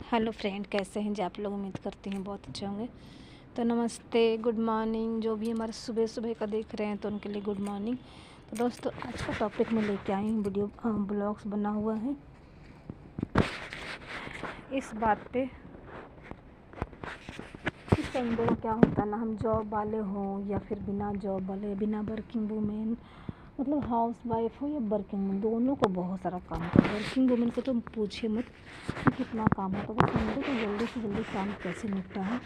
Hello friend, कैसे हैं जी आप लोग। उम्मीद करती हैं बहुत अच्छे होंगे। तो नमस्ते, गुड मॉर्निंग। जो भी हमारे सुबह सुबह का देख रहे हैं तो उनके लिए गुड मॉर्निंग। तो दोस्तों, आज का टॉपिक मैं लेके आई हूँ, वीडियो ब्लॉग्स बना हुआ है इस बात पे कि संडे को क्या होता है ना, हम जॉब वाले हों या फिर बिना जॉब वाले, बिना वर्किंग वूमेन, मतलब हाउस वाइफ हो या वर्किंग वूमेन, दोनों को बहुत सारा काम होता है। वर्किंग वूमेन को तो पूछिए मत कि कितना काम होता है। तो संडे को जल्दी से जल्दी काम कैसे निपटा है,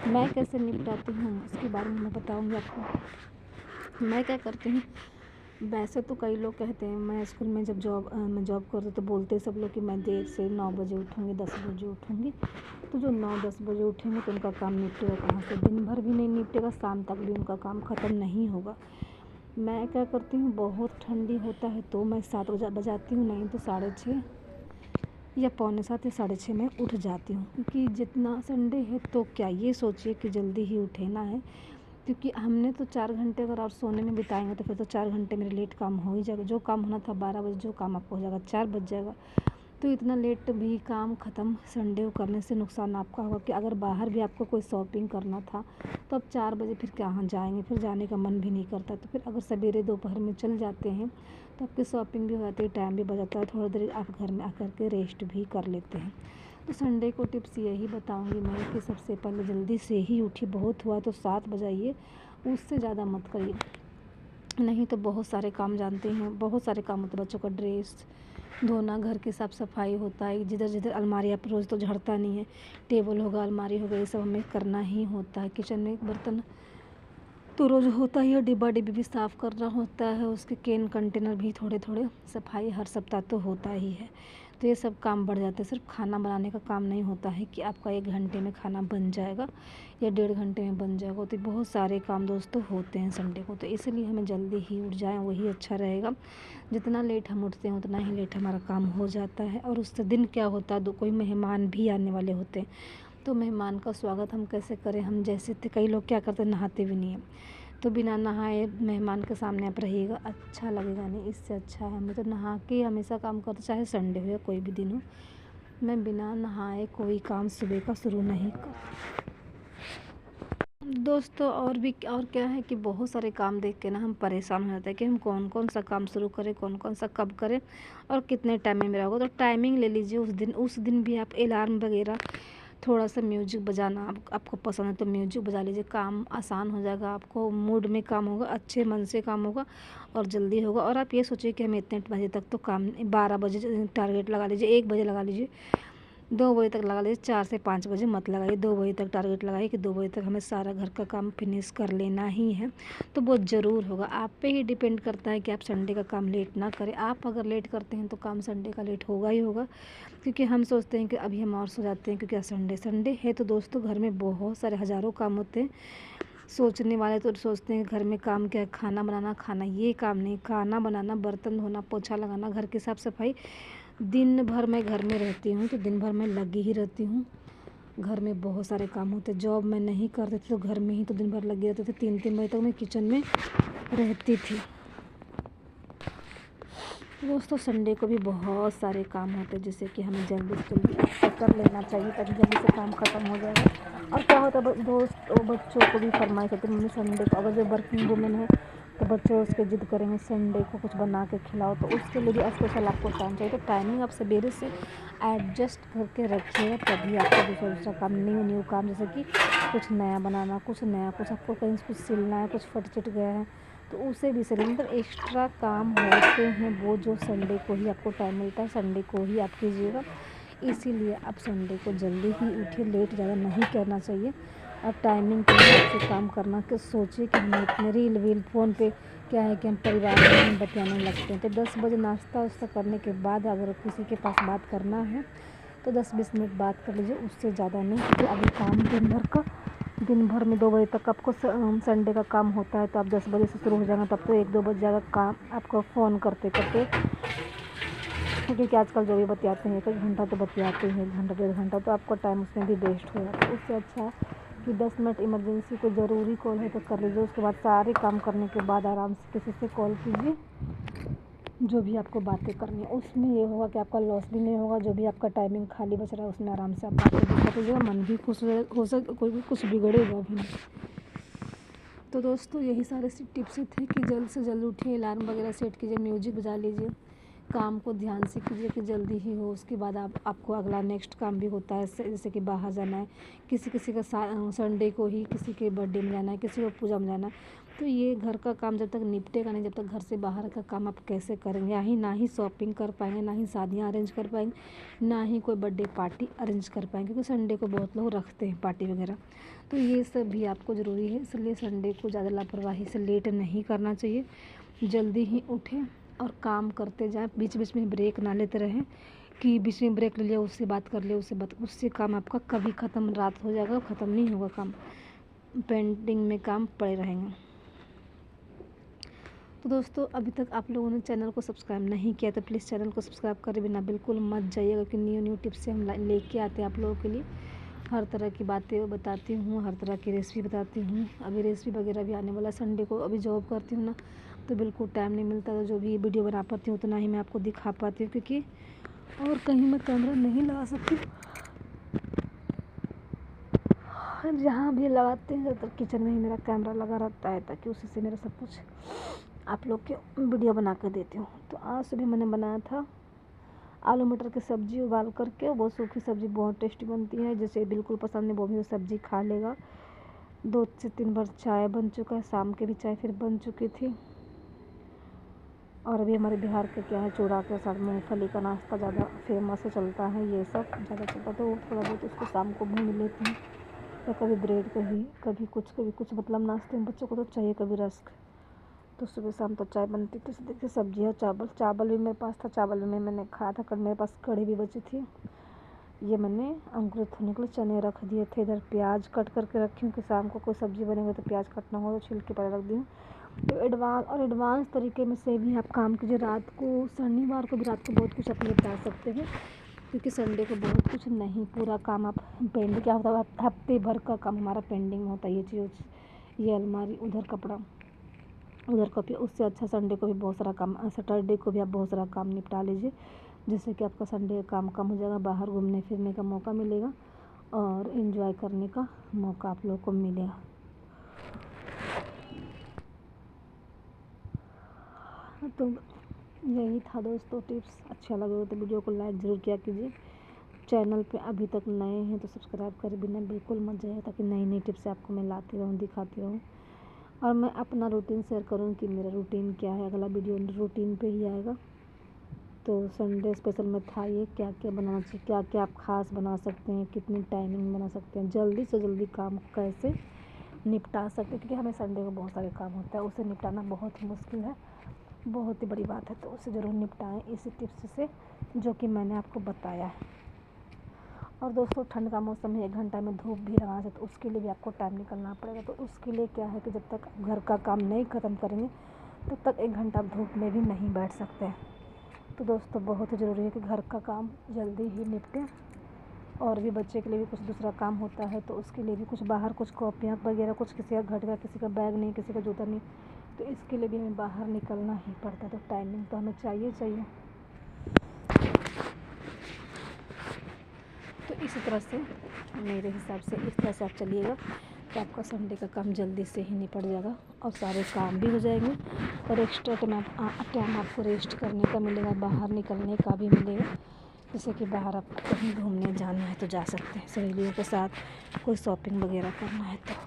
मैं कैसे निपटाती हूँ, उसके बारे में मैं बताऊँगी आपको। मैं क्या करती हूँ, वैसे तो कई लोग कहते हैं, मैं स्कूल में जब मैं जॉब करती तो बोलते सब लोग कि मैं देर से 9 बजे उठूँगी, 10 बजे उठूँगी। तो जो 9-10 बजे उठेंगे तो उनका काम निपटेगा कहाँ से, दिन भर भी नहीं निपटेगा, शाम तक भी उनका काम ख़त्म नहीं होगा। मैं क्या करती हूँ, बहुत ठंडी होता है तो मैं 7 बजाती हूँ, नहीं तो 6:30 या 6:45 या 6:30 में उठ जाती हूँ। क्योंकि जितना संडे है तो क्या ये सोचिए कि जल्दी ही उठना है, क्योंकि हमने तो 4 घंटे अगर और सोने में बिताएंगे तो फिर तो 4 घंटे मेरे लेट काम हो ही जाएगा। जो काम होना था 12 बजे, जो काम आपको हो जाएगा 4 बज जाएगा। तो इतना लेट भी काम ख़त्म संडे को करने से नुकसान आपका होगा कि अगर बाहर भी आपको कोई शॉपिंग करना था तो अब 4 बजे फिर कहाँ जाएंगे, फिर जाने का मन भी नहीं करता। तो फिर अगर सवेरे दोपहर में चल जाते हैं तो आपकी शॉपिंग भी हो जाती है, टाइम भी बच जाता है, थोड़ी देर आप घर में आकर के रेस्ट भी कर लेते हैं। तो संडे को टिप्स यही बताऊंगी मैं कि सबसे पहले जल्दी से ही उठिए, बहुत हुआ तो 7 बजाइए, उससे ज़्यादा मत करिए। नहीं तो बहुत सारे काम जानते हैं, बहुत सारे काम होते हैं। बच्चों का ड्रेस धोना, घर की साफ़ सफाई होता है, जिधर जिधर अलमारी, आप रोज़ तो झाड़ता नहीं है, टेबल होगा, अलमारी होगा, ये सब हमें करना ही होता है। किचन में बर्तन तो रोज़ होता ही है, डिब्बा डिब्बी भी साफ़ करना होता है, उसके कैन कंटेनर भी थोड़े थोड़े सफाई हर सप्ताह तो होता ही है। तो ये सब काम बढ़ जाते हैं। सिर्फ खाना बनाने का काम नहीं होता है कि आपका 1 घंटे में खाना बन जाएगा या 1.5 घंटे में बन जाएगा। तो बहुत सारे काम दोस्तों होते हैं संडे को, तो इसलिए हमें जल्दी ही उठ जाएं, वही अच्छा रहेगा। जितना लेट हम उठते हैं उतना ही लेट हमारा काम हो जाता है। और उससे दिन क्या होता है, कोई मेहमान भी आने वाले होते हैं, तो मेहमान का स्वागत हम कैसे करें। हम जैसे थे, कई लोग क्या करते हैं, नहाते भी नहीं हैं, तो बिना नहाए मेहमान के सामने आप रहिएगा, अच्छा लगेगा नहीं। इससे अच्छा है हमें तो नहा के हमेशा काम करते, चाहे संडे हो या कोई भी दिन हो, मैं बिना नहाए कोई काम सुबह का शुरू नहीं कर दोस्तों। और क्या है कि बहुत सारे काम देख के ना हम परेशान हो जाते हैं कि हम कौन कौन सा काम शुरू करें, कौन कौन सा कब करें और कितने टाइम में मेरा होगा। तो टाइमिंग ले लीजिए उस दिन भी आप अलार्म वगैरह, थोड़ा सा म्यूजिक बजाना आपको पसंद है तो म्यूजिक बजा लीजिए, काम आसान हो जाएगा, आपको मूड में काम होगा, अच्छे मन से काम होगा और जल्दी होगा। और आप ये सोचिए कि हम इतने बजे तक तो काम, 12 बजे टारगेट लगा लीजिए, 1 बजे लगा लीजिए, 2 बजे तक लगा लीजिए, 4 से 5 बजे मत लगाइए, 2 बजे तक टारगेट लगाइए कि 2 बजे तक हमें सारा घर का काम फिनिश कर लेना ही है। तो वो ज़रूर होगा, आप पे ही डिपेंड करता है कि आप संडे का काम लेट ना करें। आप अगर लेट करते हैं तो काम संडे का लेट होगा ही होगा, क्योंकि हम सोचते हैं कि अभी हम और सो जाते हैं क्योंकि संडे है। तो दोस्तों, घर में बहुत सारे हज़ारों काम होते हैं। सोचने वाले तो सोचते हैं घर में काम क्या है, खाना बनाना, खाना, ये काम नहीं, खाना बनाना, बर्तन धोना, पोछा लगाना, घर की साफ़ सफाई। दिन भर मैं घर में रहती हूँ तो दिन भर मैं लगी ही रहती हूँ। घर में बहुत सारे काम होते, जॉब मैं नहीं करती थी तो घर में ही तो दिन भर लगी रहती थी, 3-3 बजे तक मैं किचन में रहती थी। दोस्तों, संडे को भी बहुत सारे काम होते हैं जिससे कि हमें जल्दी से जल्दी अच्छा कर लेना चाहिए ताकि जल्दी से काम ख़त्म हो जाएगा। और क्या होता है दोस्त, बच्चों को भी फरमाइश होती है, मम्मी संडे को, अगर जो वर्किंग वुमेन है तो बच्चे उसके ज़िद करेंगे संडे को कुछ बना के खिलाओ, तो उसके लिए भी स्पेशल आपको टाइम चाहिए। तो टाइमिंग आप सवेरे से एडजस्ट करके रखिएगा, तभी आपका दूसरा काम, न्यू काम, जैसे कि कुछ नया बनाना, कुछ नया, कुछ आपको कहीं से कुछ सिलना है, कुछ फट चिट गया है तो उसे भी सिलें। मतलब एक्स्ट्रा काम होते हैं वो जो संडे को ही आपको टाइम मिलता है, संडे को ही आप कीजिएगा। इसीलिए आप संडे को जल्दी ही उठिए, लेट ज़्यादा नहीं करना चाहिए। आप टाइमिंग के हिसाब से काम करना के सोचिए कि हमें इतने रील वील फ़ोन पे क्या है कि हम परिवार में हम बतियाने लगते हैं। तो 10 बजे नाश्ता वास्ता करने के बाद अगर किसी के पास बात करना है तो 10-20 मिनट बात कर लीजिए, उससे ज़्यादा नहीं, क्योंकि अभी काम दिन भर में 2 बजे तक आपको संडे का काम होता है। तो आप 10 बजे से शुरू हो जाएगा तब तो 1-2 बज जाएगा काम आपको फ़ोन करते करते, क्योंकि आजकल जो भी बतियाते हैं 1 घंटा तो बतियाते हैं, 1 घंटा 1.5 घंटा, तो आपका टाइम उसमें भी वेस्ट हो जाता है। उससे अच्छा कि 10 मिनट इमरजेंसी कोई ज़रूरी कॉल है तो कर लीजिए, उसके बाद सारे काम करने के बाद आराम से किसी से कॉल कीजिए, जो भी आपको बातें करनी है उसमें ये होगा कि आपका लॉस भी नहीं होगा। जो भी आपका टाइमिंग खाली बच रहा है उसमें आराम से आप बातें भी करिएगा, मन भी खुश हो कोई भी कुछ बिगड़ेगा भी नहीं। तो दोस्तों यही सारे टिप्स थे कि जल्द से जल्द उठिए, अलार्म वगैरह सेट कीजिए, म्यूजिक बजा लीजिए, काम को ध्यान से कीजिए कि जल्दी ही हो। उसके बाद आपको अगला नेक्स्ट काम भी होता है, जैसे कि बाहर जाना है, किसी का संडे को ही किसी के बर्थडे में जाना है, किसी को पूजा में जाना है। तो ये घर का काम जब तक निपटेगा नहीं, जब तक घर से बाहर का काम आप कैसे करेंगे? ना ही शॉपिंग कर पाएंगे, ना ही शादियाँ अरेंज कर पाएंगे, ना ही कोई बर्थडे पार्टी अरेंज कर पाएंगे, क्योंकि संडे को बहुत लोग रखते हैं पार्टी वगैरह। तो ये सब भी आपको ज़रूरी है, इसलिए संडे को ज़्यादा लापरवाही से लेट नहीं करना चाहिए। जल्दी ही उठें और काम करते जाएं, बीच बीच में ब्रेक ना लेते रहें कि बीच में ब्रेक ले लिया, उससे बात कर लिया, उससे काम आपका कभी ख़त्म, रात हो जाएगा, ख़त्म नहीं होगा काम, पेंडिंग में काम पड़े रहेंगे। तो दोस्तों अभी तक आप लोगों ने चैनल को सब्सक्राइब नहीं किया तो प्लीज़ चैनल को सब्सक्राइब करे बिना बिल्कुल मत जाइएगा, कि न्यू टिप्स से हम लेके आते हैं आप लोगों के लिए। हर तरह की बातें बताती हूँ, हर तरह की रेसिपी बताती हूँ। अभी रेसिपी वगैरह भी आने वाला, संडे को अभी जॉब करती हूँ ना, तो बिल्कुल टाइम नहीं मिलता, तो जो भी वीडियो बना पाती हूँ उतना ही मैं आपको दिखा पाती हूँ, क्योंकि और कहीं मैं कैमरा नहीं लगा सकती। जहाँ भी लगाते हैं ज़्यादातर किचन में ही मेरा कैमरा लगा रहता है, ताकि उसी से मेरा सब कुछ आप लोग के वीडियो बना कर देती हूँ। तो आज सुबह मैंने बनाया था आलू मटर की सब्ज़ी उबाल करके। वो सूखी सब्ज़ी बहुत टेस्टी बनती है, जिसे बिल्कुल पसंद है वो भी सब्ज़ी खा लेगा। 2 से 3 बार चाय बन चुका है, शाम के भी चाय फिर बन चुकी थी। और अभी हमारे बिहार के क्या है, चूड़ा के साथ मूँगफली का नाश्ता ज़्यादा फेमस चलता है, ये सब ज़्यादा चलता है, तो थोड़ा बहुत उसको शाम को भून लेती हूँ, या कभी ब्रेड कभी कुछ मतलब नाश्ते में बच्चों को तो चाहिए, कभी रस्क। तो सुबह शाम तो चाय बनती थी। तो देखिए सब्जी और चावल भी मेरे पास था, चावल में मैंने खाया था, मेरे पास कढ़ी भी बची थी। ये मैंने अंकुरित होने के लिए चने रख दिए थे। इधर प्याज कट करके रखी हूँ कि शाम को कोई सब्ज़ी बनेगी तो प्याज कटना हो तो छिलके पर रख दी हूँ। तो एडवांस तरीके में से भी आप काम कीजिए। रात को, शनिवार को भी रात को बहुत कुछ आप निपटा सकते हैं, क्योंकि संडे को बहुत कुछ नहीं, पूरा काम आप पेंडिंग, क्या होता है हफ्ते भर का काम हमारा पेंडिंग होता है। ये चीज़, ये अलमारी, उधर कपड़ा, उधर कॉपी, उससे अच्छा संडे को भी बहुत सारा काम, सैटरडे को भी आप बहुत सारा काम निपटा लीजिए, जिससे कि आपका संडे का काम कम हो जाएगा, बाहर घूमने फिरने का मौका मिलेगा और एंजॉय करने का मौका आप लोगों को मिलेगा। तो यही था दोस्तों टिप्स। अच्छा लगे तो वीडियो को लाइक ज़रूर किया कीजिए। चैनल पे अभी तक नए हैं तो सब्सक्राइब करे बिना बिल्कुल मत जाइए, ताकि नई नई टिप्स आपको मैं लाती रहूँ, दिखाती रहूँ। और मैं अपना रूटीन शेयर करूँ कि मेरा रूटीन क्या है। अगला वीडियो रूटीन पे ही आएगा। तो संडे स्पेशल में था ये, क्या क्या बनाना चाहिए, क्या क्या आप ख़ास बना सकते हैं, कितनी टाइमिंग बना सकते हैं, जल्दी से जल्दी काम कैसे निपटा सकते हैं, क्योंकि हमें संडे को बहुत सारे काम होता है, उसे निपटाना बहुत ही मुश्किल है, बहुत ही बड़ी बात है। तो उसे ज़रूर निपटाएं इसी टिप्स से जो कि मैंने आपको बताया है। और दोस्तों ठंड का मौसम है, 1 घंटा में धूप भी लगाना है, तो उसके लिए भी आपको टाइम निकालना पड़ेगा। तो उसके लिए क्या है कि जब तक घर का काम नहीं ख़त्म करेंगे तब तक 1 घंटा धूप में भी नहीं बैठ सकते हैं। तो दोस्तों बहुत ही ज़रूरी है कि घर का काम जल्दी ही निपटे। और भी बच्चे के लिए भी कुछ दूसरा काम होता है, तो उसके लिए भी कुछ बाहर, कुछ कॉपियाँ वगैरह, कुछ किसी का घट गया, किसी का बैग नहीं, किसी का जूता नहीं, तो इसके लिए भी हमें बाहर निकलना ही पड़ता है। तो टाइमिंग तो हमें चाहिए। तो इसी तरह से, मेरे हिसाब से इस तरह से आप चलिएगा तो आपका संडे का काम जल्दी से ही निपट जाएगा और सारे काम भी हो जाएंगे, और एक्स्ट्रा टाइम आपको रेस्ट करने का मिलेगा, बाहर निकलने का भी मिलेगा। जैसे कि बाहर आपको कहीं घूमने जाना है तो जा सकते हैं, सहेलियों के साथ कोई शॉपिंग वगैरह करना है तो।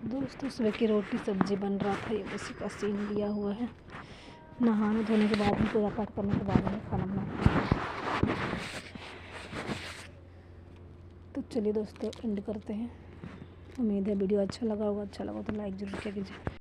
दोस्तों सुबह की रोटी सब्जी बन रहा था, ये उसी का सीन लिया हुआ है। नहाने धोने के बाद में, पूजा पाठ करने के बाद में खाना बनाते हैं। तो चलिए दोस्तों एंड करते हैं। उम्मीद है वीडियो अच्छा लगा होगा, अच्छा लगा तो लाइक ज़रूर किया कीजिए।